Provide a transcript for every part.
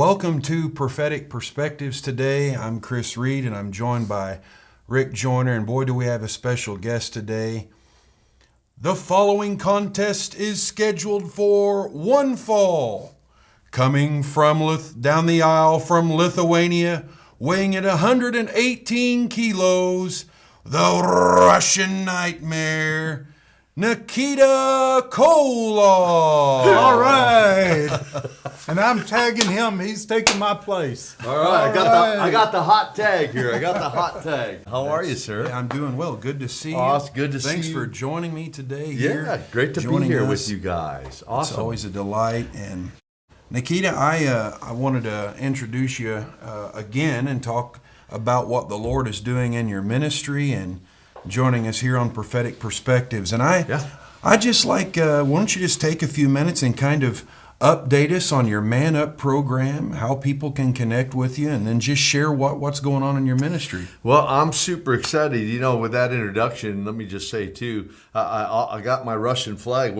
Welcome to Prophetic Perspectives today. I'm Chris Reed, and I'm joined by Rick Joyner, and boy, do we have a special guest today. The following contest is scheduled for one fall. Coming from down the aisle from Lithuania, weighing at 118 kilos, the Russian Nightmare, Nikita Koloff. All right. And I'm tagging him. He's taking my place. All right. I got the hot tag here. How are you, sir? Yeah, I'm doing well. Good to see you. Oh, it's good to see you. Thanks for joining me today here. Yeah, great to be here with you guys. Awesome. It's always a delight. And Nikita, I wanted to introduce you again and talk about what the Lord is doing in your ministry and joining us here on Prophetic Perspectives. And I just like, why don't you just take a few minutes and kind of update us on your Man Up program, how people can connect with you, and then just share what's going on in your ministry. Well, I'm super excited. You know, with that introduction, let me just say, too, I got my Russian flag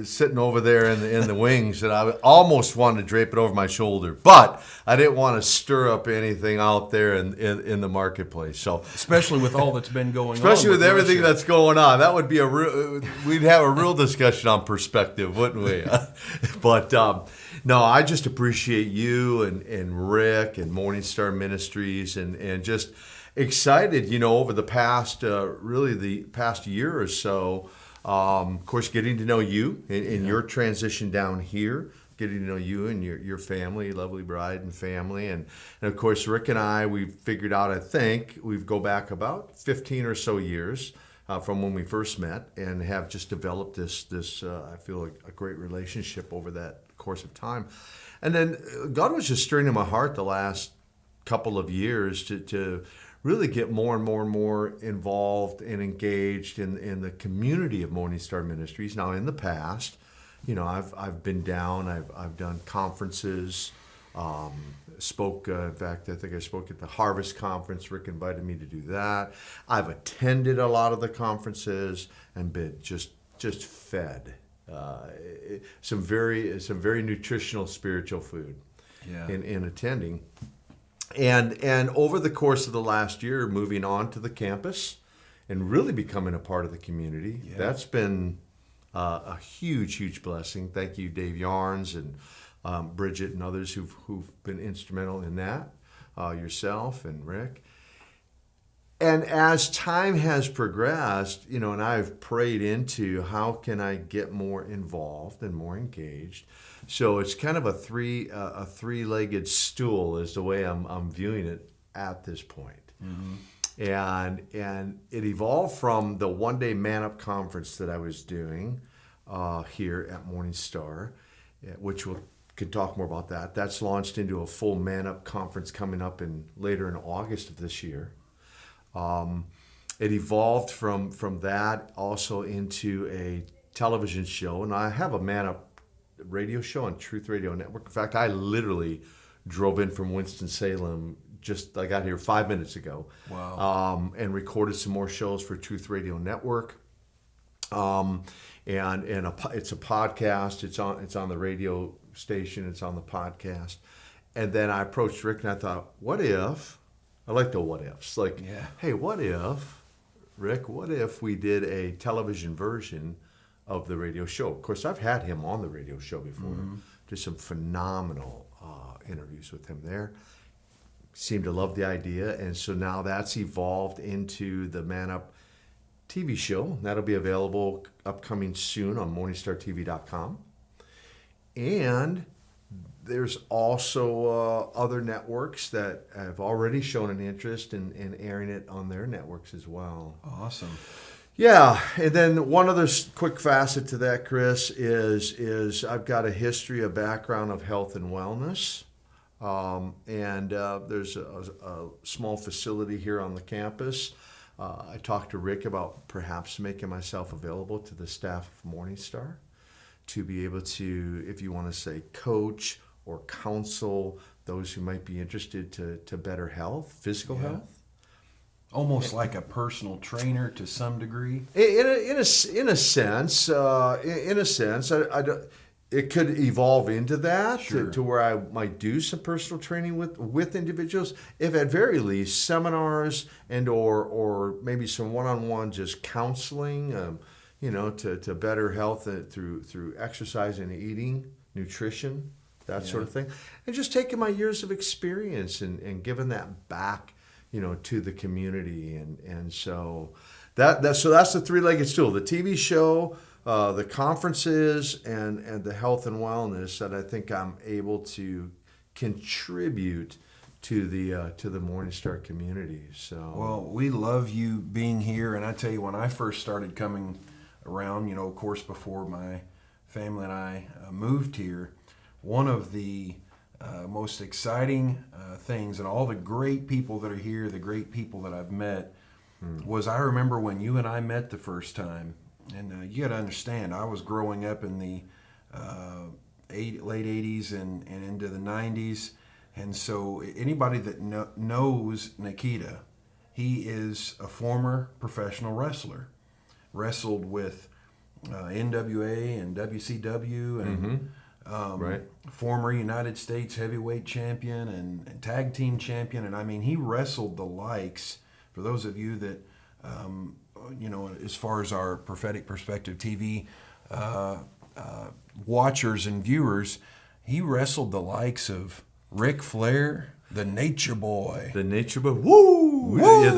sitting over there in the wings, and I almost wanted to drape it over my shoulder, but I didn't want to stir up anything out there in the marketplace. So, especially with all that's been going on. Especially with everything that's going on. That would be we'd have a real discussion on perspective, wouldn't we? But no, I just appreciate you and Rick and MorningStar Ministries and just excited, you know, over the past, really the past year or so, of course, getting to know you in your transition down here, getting to know you and your family, lovely bride and family. And of course, Rick and I, we've figured out, I think, we go back about 15 or so years from when we first met and have just developed this I feel like a great relationship over that course of time. And then God was just stirring in my heart the last couple of years to really get more and more and more involved and engaged in the community of MorningStar Ministries. Now, in the past, you know, I've been down, I've done conferences, spoke, in fact, I think I spoke at the Harvest Conference. Rick invited me to do that. I've attended a lot of the conferences and been just fed some very nutritional spiritual food in attending. And over the course of the last year, moving on to the campus and really becoming a part of the community, that's been a huge blessing. Thank you, Dave Yarnes and Bridget and others who've been instrumental in that, yourself and Rick. And as time has progressed, you know, and I've prayed into how can I get more involved and more engaged. So it's kind of a three-legged stool is the way I'm viewing it at this point. Mm-hmm. And it evolved from the one-day Man Up conference that I was doing here at MorningStar, which we could talk more about that. That's launched into a full Man Up conference coming up later in August of this year. It evolved from that also into a television show, and I have a Man Up radio show on Truth Radio Network. In fact, I literally drove in from Winston-Salem I got here 5 minutes ago. Wow. And recorded some more shows for Truth Radio Network. And it's a podcast. It's on the radio station. It's on the podcast. And then I approached Rick and I thought, what if? I like the what ifs. Hey, what if, Rick, what if we did a television version of the radio show? Of course, I've had him on the radio show before. Mm-hmm. Just some phenomenal interviews with him there. Seemed to love the idea. And so now that's evolved into the Man Up TV show. That'll be available upcoming soon on MorningStarTV.com. And there's also other networks that have already shown an interest in airing it on their networks as well. Awesome. Yeah, and then one other quick facet to that, Chris, is I've got a background of health and wellness. And there's a small facility here on the campus. I talked to Rick about perhaps making myself available to the staff of MorningStar to be able to, if you want to say, coach or counsel those who might be interested to better health, physical health. Almost like a personal trainer to some degree. In a sense, I don't, it could evolve into that Sure. to where I might do some personal training with individuals, if at very least seminars and or maybe some one-on-one just counseling, to better health through exercise and eating, nutrition, that sort of thing, and just taking my years of experience and giving that back, to the community, and so that's the three-legged stool: the TV show, the conferences, and the health and wellness that I think I'm able to contribute to the MorningStar community. So Well, we love you being here, and I tell you, when I first started coming around, of course, before my family and I moved here, one of the most exciting things, and all the great people that are here, the great people that I've met, was I remember when you and I met the first time. And you got to understand, I was growing up in the late 80s and into the 90s. And so anybody that knows Nikita, he is a former professional wrestler. Wrestled with NWA and WCW and right. former United States heavyweight champion and tag team champion. And I mean, he wrestled the likes, for those of you that as far as our Prophetic Perspective TV watchers and viewers, he wrestled the likes of Ric Flair, the Nature Boy. The Nature Boy, woo! Yeah,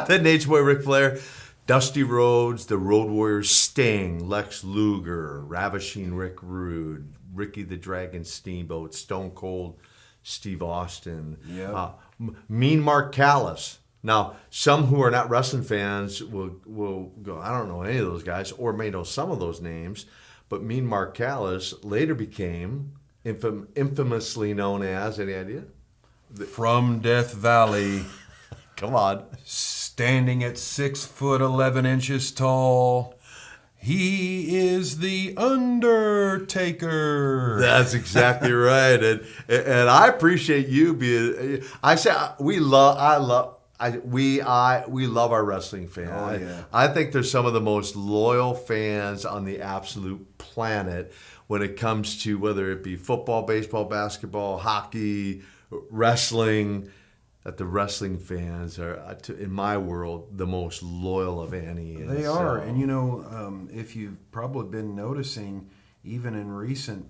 the Nature Boy, Ric Flair, Dusty Rhodes, the Road Warrior, Sting, Lex Luger, Ravishing Rick Rude, Ricky the Dragon Steamboat, Stone Cold Steve Austin, Mean Mark Callis. Now, some who are not wrestling fans will go, I don't know any of those guys, or may know some of those names, but Mean Mark Callis later became infamously known as, any idea? From Death Valley, Come on. standing at 6'11" tall, he is the Undertaker. That's exactly right, and I appreciate you being. I love our wrestling fans. Oh, yeah. I think they're some of the most loyal fans on the absolute planet when it comes to whether it be football, baseball, basketball, hockey, wrestling. That the wrestling fans are, in my world, the most loyal of any. They are, and if you've probably been noticing, even in recent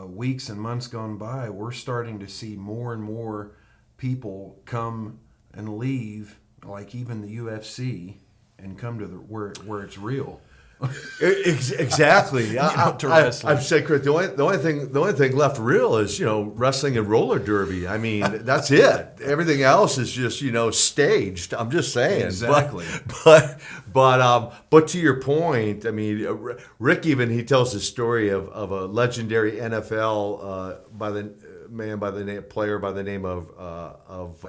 weeks and months gone by, we're starting to see more and more people come and leave, like even the UFC, and come to where it's real. Exactly. I've said, Chris, the only thing left real is wrestling and roller derby. I mean, that's it. Everything else is just staged. I'm just saying. Exactly. But to your point, I mean, Rick he tells the story of a legendary NFL player by the name of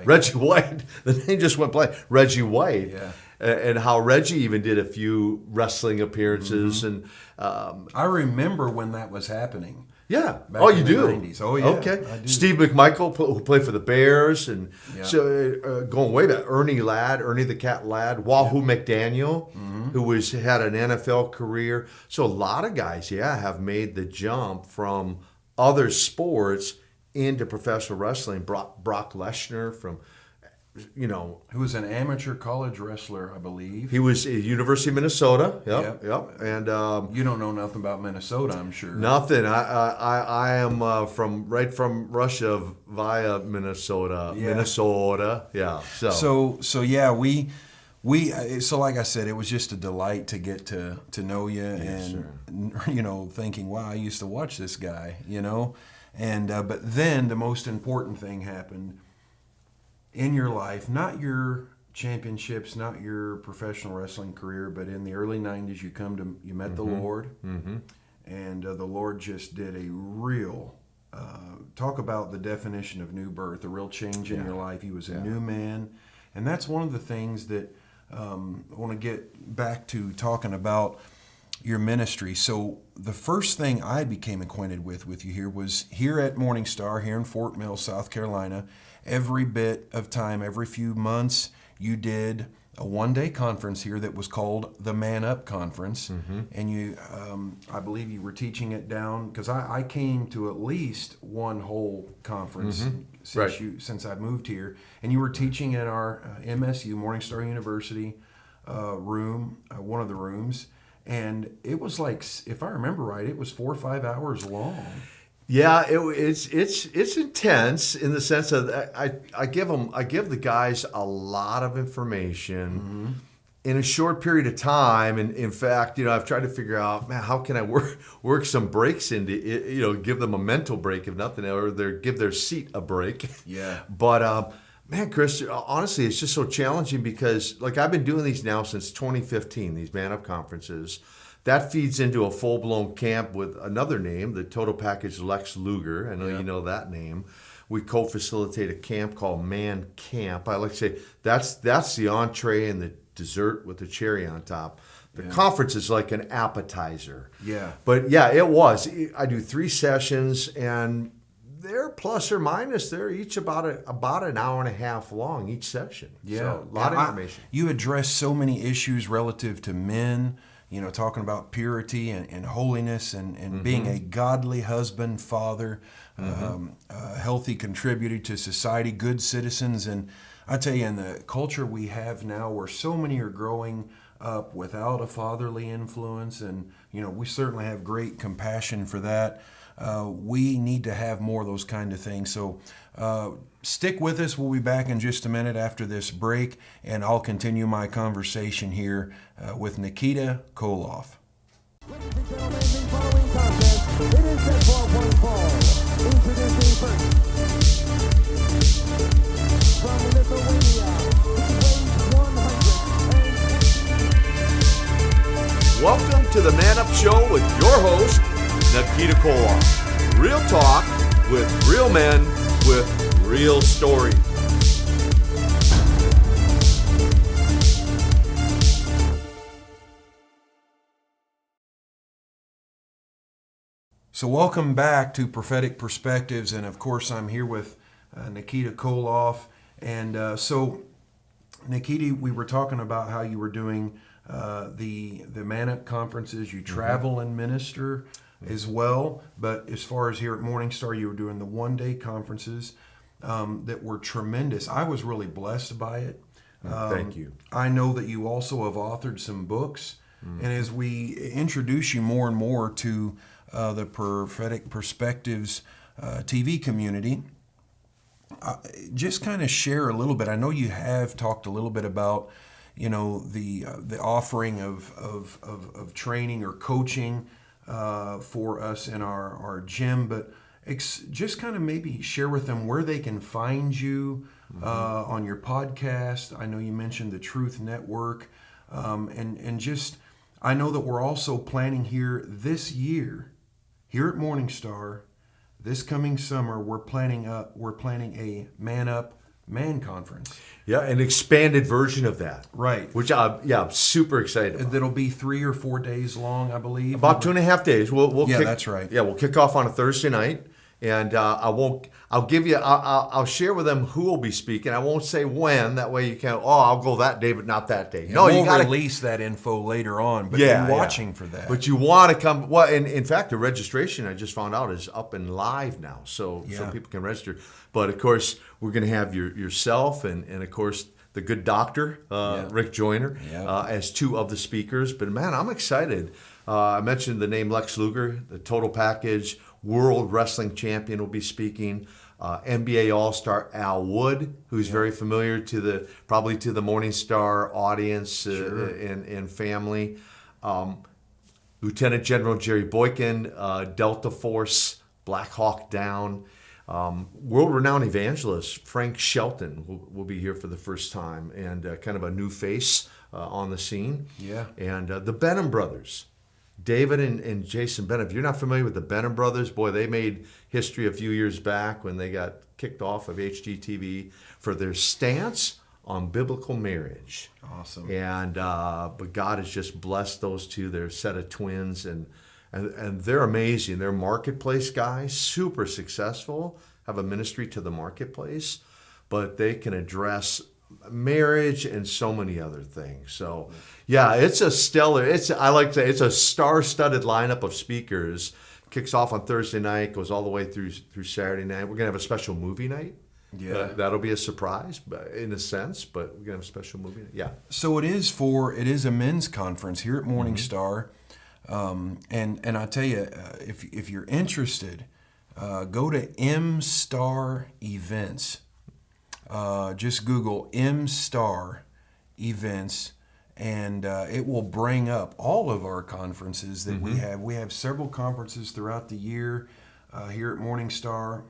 Reggie White. The name just went blank. Reggie White. Yeah. And how Reggie even did a few wrestling appearances, and I remember when that was happening. yeah. Back Oh, in you the do? 90s. Oh, yeah, Okay. I do. Steve McMichael, who played for the Bears, and Yeah. so going way back, Ernie the Cat Ladd, Wahoo McDaniel, who had an NFL career. So a lot of guys, have made the jump from other sports into professional wrestling. Brock Lesnar from. Who was an amateur college wrestler, I believe. He was at University of Minnesota. Yep. And You don't know nothing about Minnesota, I'm sure. nothing. I am from Russia via Minnesota. Yeah. Minnesota. Yeah. So yeah, we like I said, it was just a delight to get to know you, and thinking, wow, I used to watch this guy, and but then the most important thing happened in your life, not your championships, not your professional wrestling career, but in the early 90s, you met the Lord, and the Lord just did a real, talk about the definition of new birth, a real change in your life. He was a new man, and that's one of the things that I want to get back to talking about your ministry. So the first thing I became acquainted with you here was here at MorningStar, here in Fort Mill, South Carolina. Every bit of time, every few months, you did a one-day conference here that was called the Man Up Conference. And you, I believe you were teaching it down, because I came to at least one whole conference since I moved here. And you were teaching at our MSU, MorningStar University room, one of the rooms. And it was like, if I remember right, it was 4 or 5 hours long. Yeah, it's intense in the sense of I give the guys a lot of information in a short period of time, and in fact, I've tried to figure out, man, how can I work some breaks into it, give them a mental break if nothing, or give their seat a break. Yeah. But man, Chris, honestly, it's just so challenging because like I've been doing these now since 2015, these Man Up conferences. That feeds into a full-blown camp with another name, the Total Package Lex Luger. I know you know that name. We co-facilitate a camp called Man Camp. I like to say that's the entree and the dessert with the cherry on top. The conference is like an appetizer. Yeah. But yeah, it was. I do 3 sessions, and they're plus or minus. They're each about an hour and a half long each session. Yeah. So, a lot of information. You address so many issues relative to men, talking about purity and holiness and being a godly husband, father, a healthy contributor to society, good citizens. And I tell you, in the culture we have now where so many are growing up without a fatherly influence, and, we certainly have great compassion for that. We need to have more of those kind of things. So stick with us. We'll be back in just a minute after this break, and I'll continue my conversation here with Nikita Koloff. Ladies and gentlemen, the following contest, it is set for one fall. Introducing first, from Lithuania, he weighs 100. Welcome to the Man Up Show with your host, Nikita Koloff. Real talk with real men with real stories. So welcome back to Prophetic Perspectives, and of course I'm here with Nikita Koloff. And so Nikita, we were talking about how you were doing the Man Up conferences. You travel and minister as well, but as far as here at MorningStar, you were doing the one-day conferences that were tremendous. I was really blessed by it. Thank you. I know that you also have authored some books, and as we introduce you more and more to the Prophetic Perspectives TV community, just kind of share a little bit. I know you have talked a little bit about, the offering of training or coaching for us in our gym, but just kind of maybe share with them where they can find you on your podcast. I know you mentioned the Truth Network, and just, I know that we're also planning here this year, here at MorningStar, this coming summer, we're planning a Man Up Man Conference. Yeah, an expanded version of that. Right. Which I'm super excited about. That'll be 3 or 4 days long, I believe. About 2.5 days. We'll that's right. Yeah, we'll kick off on a Thursday night, and I'll share with them who will be speaking. I won't say when. That way you can't. I'll go that day, but not that day. No, you got to release that info later on. But you're watching for that. But you want to come. Well, in fact, the registration I just found out is up and live now, so people can register. But of course, we're going to have yourself and of course the good doctor Rick Joyner as 2 of the speakers. But man, I'm excited. I mentioned the name Lex Luger, the Total Package World Wrestling Champion, will be speaking. NBA All-Star Al Wood, who's very familiar to the MorningStar audience and family. Lieutenant General Jerry Boykin, Delta Force, Black Hawk Down. World-renowned evangelist Frank Shelton will be here for the first time, and kind of a new face on the scene. Yeah. And the Benham brothers. David and Jason Benham. If you're not familiar with the Benham brothers, boy, they made history a few years back when they got kicked off of HGTV for their stance on biblical marriage. Awesome. And but God has just blessed those 2. They're a set of twins, and they're amazing. They're marketplace guys, super successful, have a ministry to the marketplace, but they can address marriage and so many other things. So, yeah, it's a stellar. I like to say it's a star-studded lineup of speakers. Kicks off on Thursday night, goes all the way through Saturday night. We're gonna have a special movie night. Yeah. That'll be a surprise, but in a sense. But we're gonna have a special movie night. Yeah. So it is a men's conference here at MorningStar, and I tell you, if you're interested, go to MStar Events. Just Google MStar Events, and it will bring up all of our conferences that we have. We have several conferences throughout the year here at MorningStar,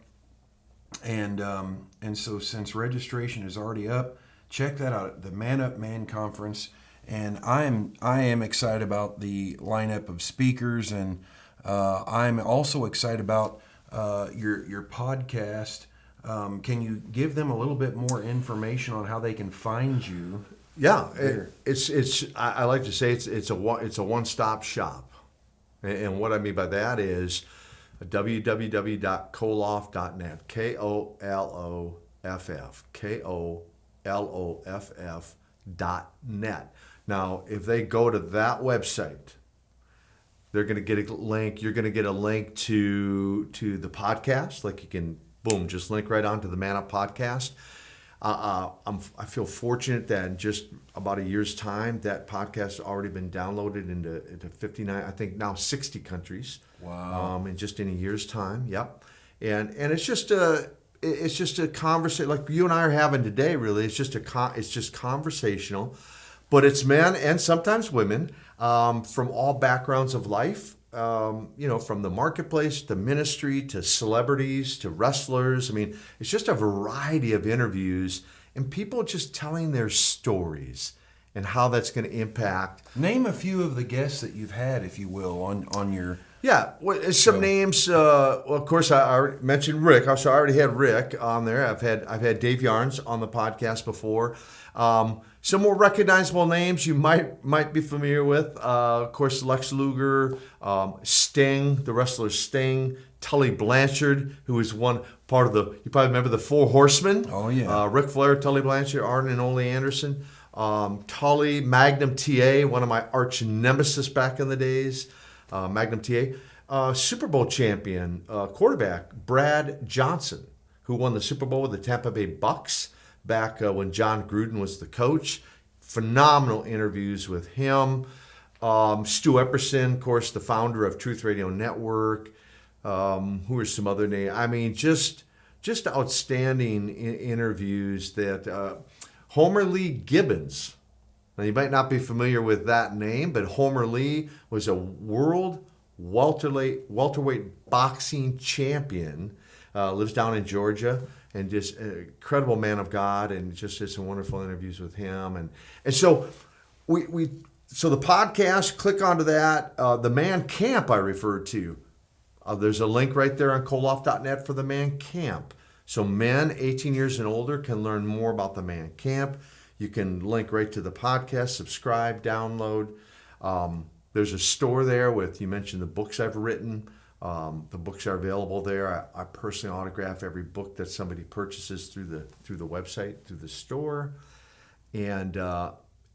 and so since registration is already up, check that out, the Man Up Man Conference. And I am excited about the lineup of speakers, and I'm also excited about your podcast. Can you give them a little bit more information on how they can find you? Yeah, I like to say it's a one-stop shop, and what I mean by that is www.koloff.net, KOLOFF.net. Now, if they go to that website, they're going to get a link. You're going to get a link to the podcast. Like you can, boom, just link right onto the Man Up podcast. I feel fortunate that in just about a year's time, that podcast has already been downloaded into 59, I think now 60 countries. Wow! In just in a year's time. Yep. And it's just a conversation like you and I are having today. Really, it's just conversational, but it's men and sometimes women from all backgrounds of life. From the marketplace to ministry to celebrities to wrestlers. I mean, it's just a variety of interviews and people just telling their stories and how that's going to impact. Name a few of the guests that you've had, if you will, on your. Yeah, some names. Well, of course, I already mentioned Rick. So I already had Rick on there. I've had Dave Yarnes on the podcast before. Some more recognizable names you might be familiar with. Of course, Lex Luger, Sting, the wrestler Sting, Tully Blanchard, who is one part of you probably remember the Four Horsemen. Oh, yeah. Ric Flair, Tully Blanchard, Arn and Ole Anderson. Tully, Magnum TA, one of my arch nemesis back in the days. Magnum TA. Super Bowl champion quarterback Brad Johnson, who won the Super Bowl with the Tampa Bay Bucks back when John Gruden was the coach. Phenomenal interviews with him. Stu Epperson, of course, the founder of Truth Radio Network. Who are some other names? I mean, just outstanding interviews that Homer Lee Gibbons. Now, you might not be familiar with that name, but Homer Lee was a world welterweight boxing champion. Lives down in Georgia, and just an incredible man of God, and just did some wonderful interviews with him. And so so the podcast, click onto that. The Man Camp I referred to. There's a link right there on koloff.net for the Man Camp. So men 18 years and older can learn more about the Man Camp. You can link right to the podcast, subscribe, download. There's a store there you mentioned the books I've written. The books are available there. I personally autograph every book that somebody purchases through the website, through the store. And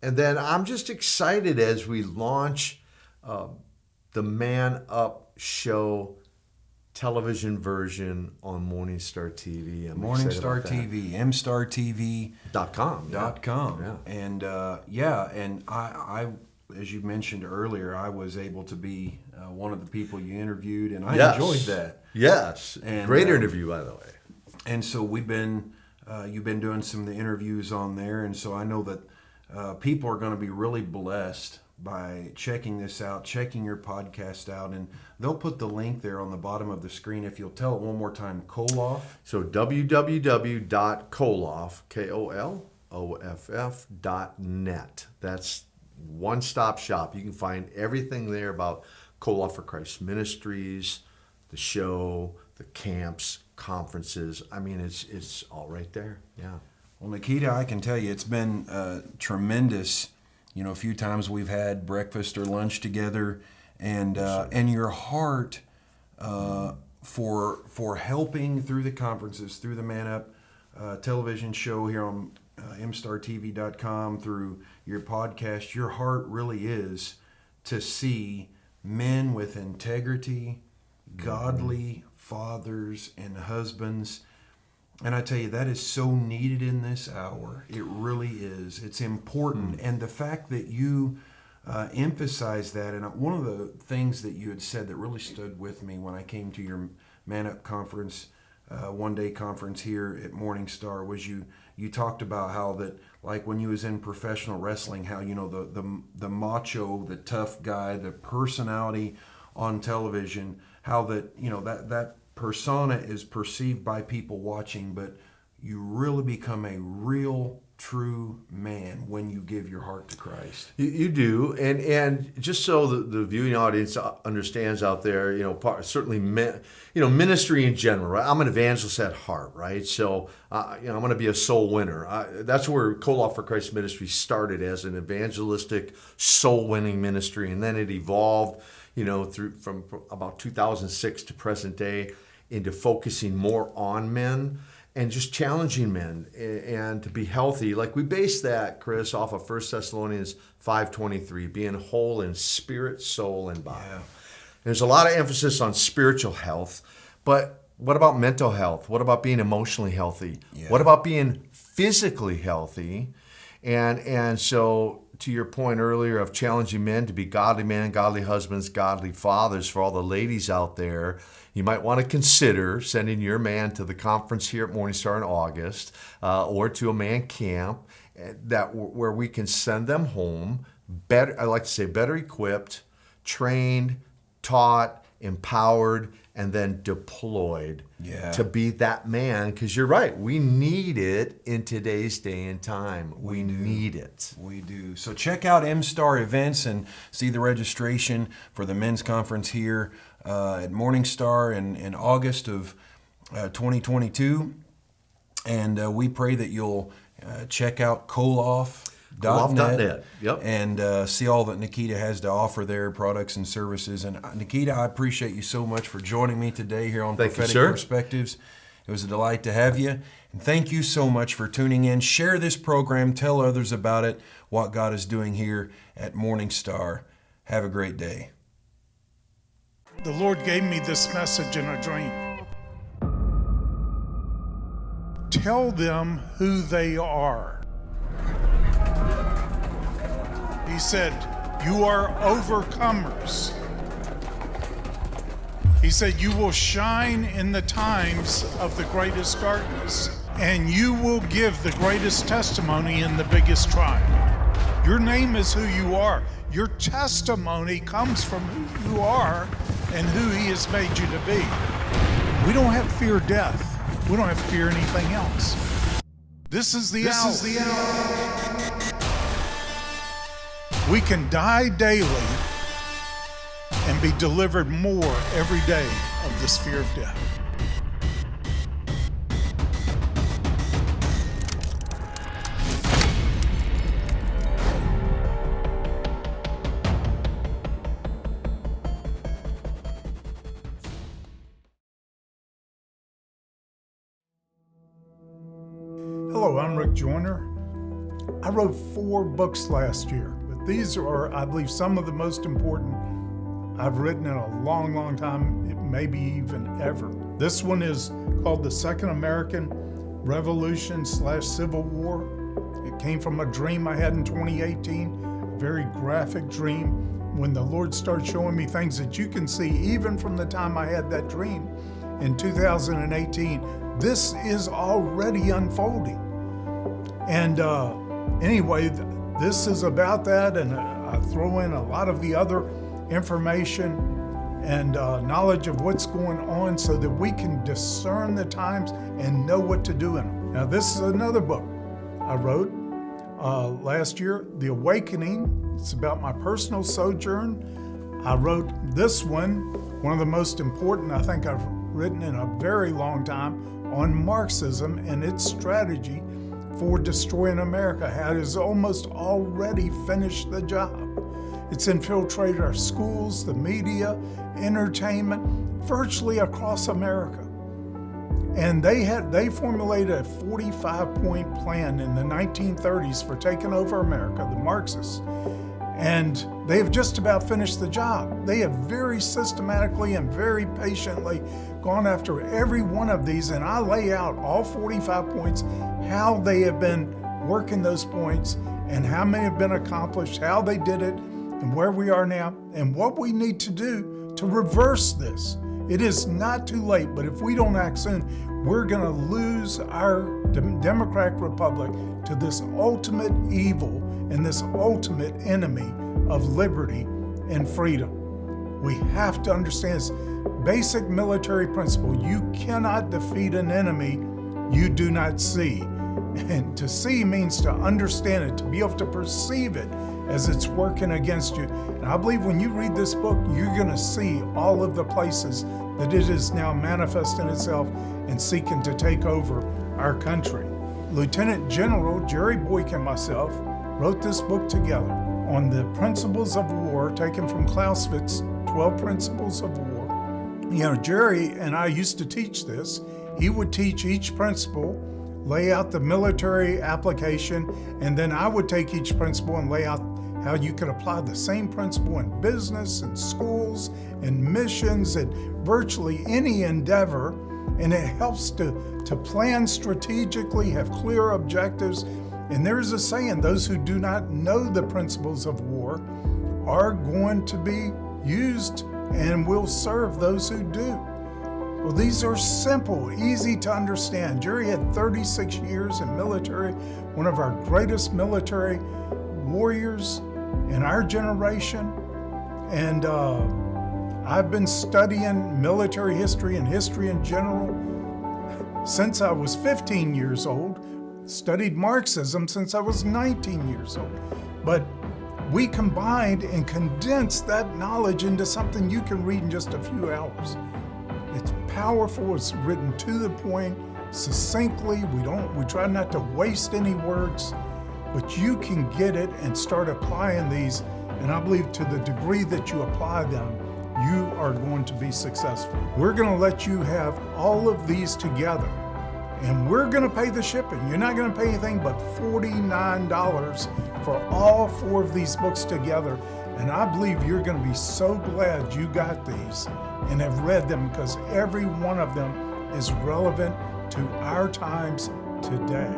then I'm just excited as we launch the Man Up Show television version on MorningStar TV. MorningStar TV, mstartv.com. Yeah. And and I, as you mentioned earlier, I was able to be one of the people you interviewed, and I enjoyed that. Yes, and, great interview, by the way. And so you've been doing some of the interviews on there, and so I know that people are going to be really blessed by checking this out, checking your podcast out, and they'll put the link there on the bottom of the screen. If you'll tell it one more time, Koloff. So www.koloff, KOLOFF.net. That's one-stop shop. You can find everything there about Koloff for Christ Ministries, the show, the camps, conferences. I mean, it's all right there. Yeah. Well, Nikita, I can tell you it's been tremendous. A few times we've had breakfast or lunch together, and your heart for helping through the conferences, through the Man Up television show here on mstartv.com, through your podcast, your heart really is to see men with integrity, godly fathers and husbands. And I tell you, that is so needed in this hour. It really is. It's important. And the fact that you emphasize that, and one of the things that you had said that really stood with me when I came to your Man Up conference, one-day conference here at MorningStar, was you talked about how that, like when you was in professional wrestling, how, you know, the macho, the tough guy, the personality on television, how that, you know, that persona is perceived by people watching, but you really become a real, true man when you give your heart to Christ. You do, and just so the viewing audience understands out there, you know, certainly, ministry in general, right? I'm an evangelist at heart, right? So, I'm going to be a soul winner. That's where Koloff for Christ Ministry started, as an evangelistic soul winning ministry, and then it evolved, from about 2006 to present day, into focusing more on men and just challenging men and to be healthy. Like, we base that, Chris, off of 1 Thessalonians 5:23, being whole in spirit, soul, and body. Yeah. There's a lot of emphasis on spiritual health, but what about mental health? What about being emotionally healthy? Yeah. What about being physically healthy? And so, to your point earlier of challenging men to be godly men, godly husbands, godly fathers, for all the ladies out there, you might want to consider sending your man to the conference here at MorningStar in August, or to a man camp where we can send them home better. I like to say better equipped, trained, taught, empowered, and then deployed to be that man. Because you're right, we need it in today's day and time. We need it. We do. So check out MStar Events and see the registration for the men's conference here at MorningStar in August of 2022. And we pray that you'll check out Koloff.net. Yep. And see all that Nikita has to offer there, products and services. And Nikita, I appreciate you so much for joining me today here on Prophetic Perspectives. It was a delight to have you. And thank you so much for tuning in. Share this program. Tell others about it, what God is doing here at MorningStar. Have a great day. The Lord gave me this message in a dream. Tell them who they are. He said, you are overcomers. He said, you will shine in the times of the greatest darkness, and you will give the greatest testimony in the biggest trial. Your name is who you are. Your testimony comes from who you are and who He has made you to be. We don't have to fear death. We don't have to fear anything else. This is the hour. We can die daily and be delivered more every day of this fear of death. Hello, I'm Rick Joyner. I wrote 4 books last year. These are, I believe, some of the most important I've written in a long, long time, maybe even ever. This one is called The Second American Revolution/Civil War. It came from a dream I had in 2018, a very graphic dream, when the Lord started showing me things that you can see even from the time I had that dream in 2018. This is already unfolding. And anyway, this is about that, and I throw in a lot of the other information and knowledge of what's going on so that we can discern the times and know what to do in them. Now, this is another book I wrote last year, The Awakening. It's about my personal sojourn. I wrote this one of the most important I think I've written in a very long time, on Marxism and its strategy for destroying America, how it has almost already finished the job. It's infiltrated our schools, the media, entertainment, virtually across America. And they formulated a 45-point plan in the 1930s for taking over America, the Marxists. And they have just about finished the job. They have very systematically and very patiently gone after every one of these, and I lay out all 45 points, how they have been working those points, and how many have been accomplished, how they did it, and where we are now, and what we need to do to reverse this. It is not too late, but if we don't act soon, we're going to lose our democratic republic to this ultimate evil and this ultimate enemy of liberty and freedom. We have to understand this basic military principle. You cannot defeat an enemy you do not see. And to see means to understand it, to be able to perceive it as it's working against you. And I believe when you read this book, you're going to see all of the places that it is now manifesting itself and seeking to take over our country. Lieutenant General Jerry Boyk and myself wrote this book together on the principles of war, taken from Clausewitz's 12 Principles of War. You know, Jerry and I used to teach this. He would teach each principle, lay out the military application, and then I would take each principle and lay out how you could apply the same principle in business and schools and missions and virtually any endeavor. And it helps to plan strategically, have clear objectives. And there's a saying, those who do not know the principles of war are going to be used and will serve those who do. Well, these are simple, easy to understand. Jerry had 36 years in military, one of our greatest military warriors in our generation. And I've been studying military history and history in general since I was 15 years old. Studied Marxism since I was 19 years old. But we combined and condensed that knowledge into something you can read in just a few hours. It's powerful, it's written to the point, succinctly. We try not to waste any words, but you can get it and start applying these. And I believe to the degree that you apply them, you are going to be successful. We're going to let you have all of these together, and we're going to pay the shipping. You're not going to pay anything but $49 for all 4 of these books together. And I believe you're going to be so glad you got these and have read them, because every one of them is relevant to our times today.